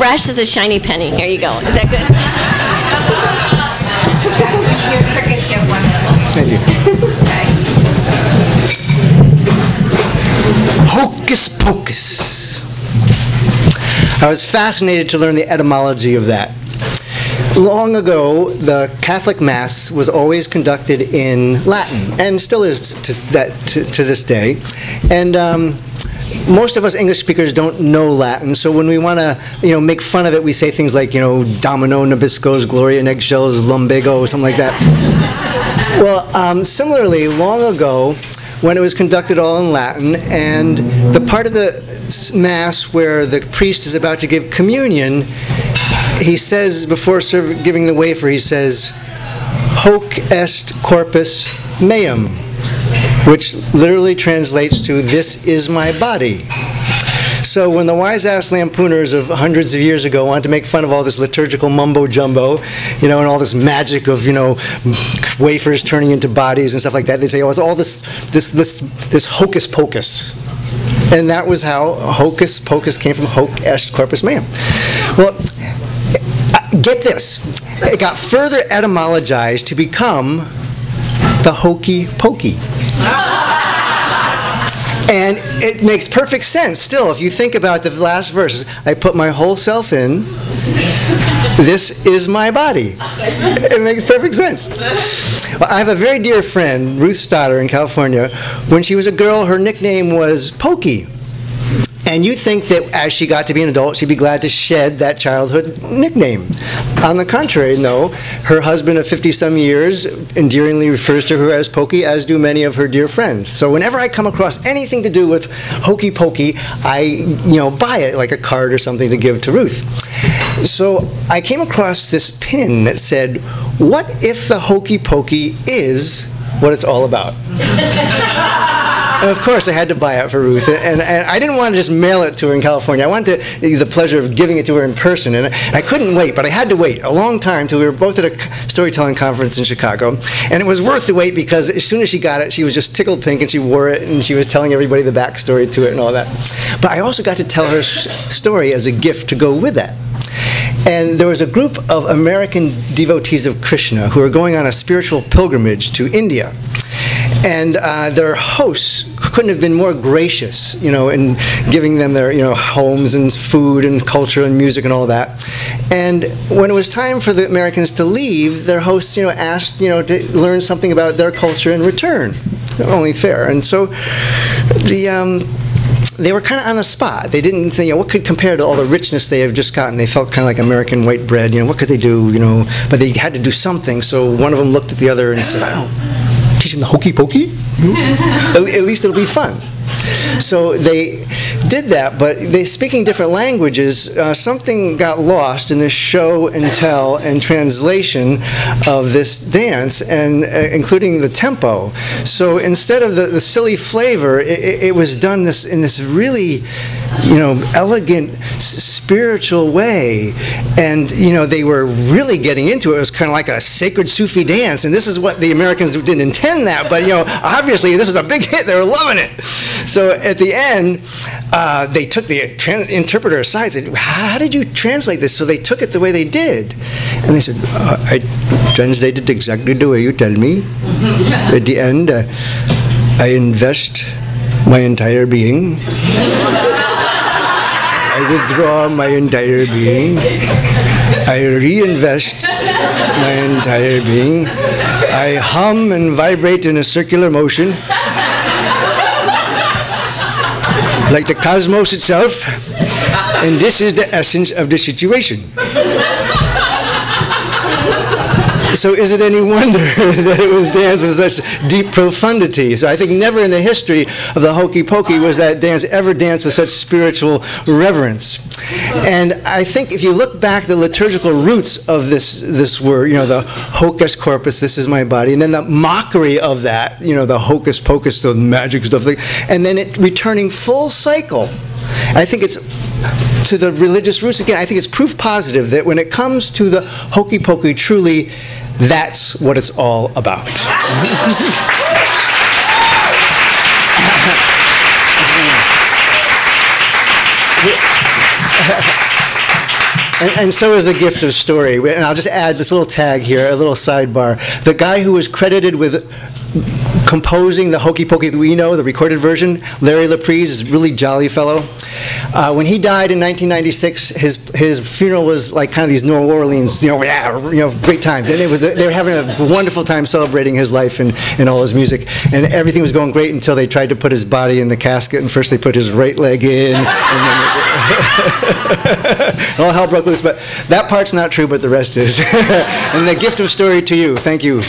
fresh as a shiny penny. Here you go. Is that good? Your crickets have one level. Thank you. Okay. Hocus pocus. I was fascinated to learn the etymology of that. Long ago, the Catholic Mass was always conducted in Latin, and still is to this day. And most of us English speakers don't know Latin, so when we want to, make fun of it, we say things like, Domino, Nabiscos, Gloria in eggshells, Lumbago, something like that. Well, similarly, long ago, when it was conducted all in Latin, and the part of the Mass where the priest is about to give communion, he says, before giving the wafer, he says, Hoc est corpus meum, which literally translates to, this is my body. So when the wise-ass lampooners of hundreds of years ago wanted to make fun of all this liturgical mumbo-jumbo, and all this magic of, wafers turning into bodies and stuff like that, they say, oh, it's all this hocus pocus. And that was how hocus pocus came from hoc est corpus meum. Well, get this. It got further etymologized to become the hokey pokey. And it makes perfect sense still if you think about the last verses. I put my whole self in. This is my body. It makes perfect sense. Well, I have a very dear friend, Ruth Stoddard in California. When she was a girl, her nickname was Pokey. And you'd think that as she got to be an adult, she'd be glad to shed that childhood nickname. On the contrary, no. Her husband of 50-some years endearingly refers to her as Pokey, as do many of her dear friends. So whenever I come across anything to do with Hokey Pokey, I, buy it, like a card or something to give to Ruth. So I came across this pin that said, what if the Hokey Pokey is what it's all about? And of course, I had to buy it for Ruth, and I didn't want to just mail it to her in California. I wanted the pleasure of giving it to her in person, and I couldn't wait, but I had to wait a long time till we were both at a storytelling conference in Chicago, and it was worth the wait because as soon as she got it, she was just tickled pink, and she wore it, and she was telling everybody the backstory to it and all that. But I also got to tell her story as a gift to go with that. And there was a group of American devotees of Krishna who were going on a spiritual pilgrimage to India. And their hosts couldn't have been more gracious, in giving them their, homes and food and culture and music and all that. And when it was time for the Americans to leave, their hosts, asked, to learn something about their culture in return. Only fair. And so they were kind of on the spot. They didn't think, what could compare to all the richness they have just gotten. They felt kind of like American white bread. What could they do? But they had to do something. So one of them looked at the other and said, I don't teach them the hokey pokey. At least it'll be fun. So they did that, but speaking different languages, something got lost in this show and tell and translation of this dance, and including the tempo. So instead of the silly flavor, it was done in this really, elegant, spiritual way, and they were really getting into it. It was kind of like a sacred Sufi dance, and this is what the Americans didn't intend that, but obviously this was a big hit. They were loving it. So at the end, they took the interpreter aside and said, how did you translate this? So they took it the way they did. And they said, I translated exactly the way you tell me. At the end, I invest my entire being. I withdraw my entire being. I reinvest my entire being. I hum and vibrate in a circular motion, like the cosmos itself, and this is the essence of the situation. So is it any wonder that it was danced with such deep profundity? So I think never in the history of the Hokey Pokey was that dance ever danced with such spiritual reverence. And I think if you look back the liturgical roots of this word, the hocus corpus, this is my body, and then the mockery of that, the hocus pocus, the magic stuff, and then it returning full cycle. I think it's to the religious roots again. I think it's proof positive that when it comes to the Hokey Pokey, truly, that's what it's all about. And so is the gift of story. And I'll just add this little tag here, a little sidebar. The guy who was credited with composing the Hokey Pokey that we know, the recorded version, Larry Laprise, is a really jolly fellow. When he died in 1996, his funeral was like kind of these New Orleans, great times. And they were having a wonderful time celebrating his life and all his music. And everything was going great until they tried to put his body in the casket. And first they put his right leg in. And then all hell broke loose. But that part's not true, but the rest is. And the gift of story to you. Thank you.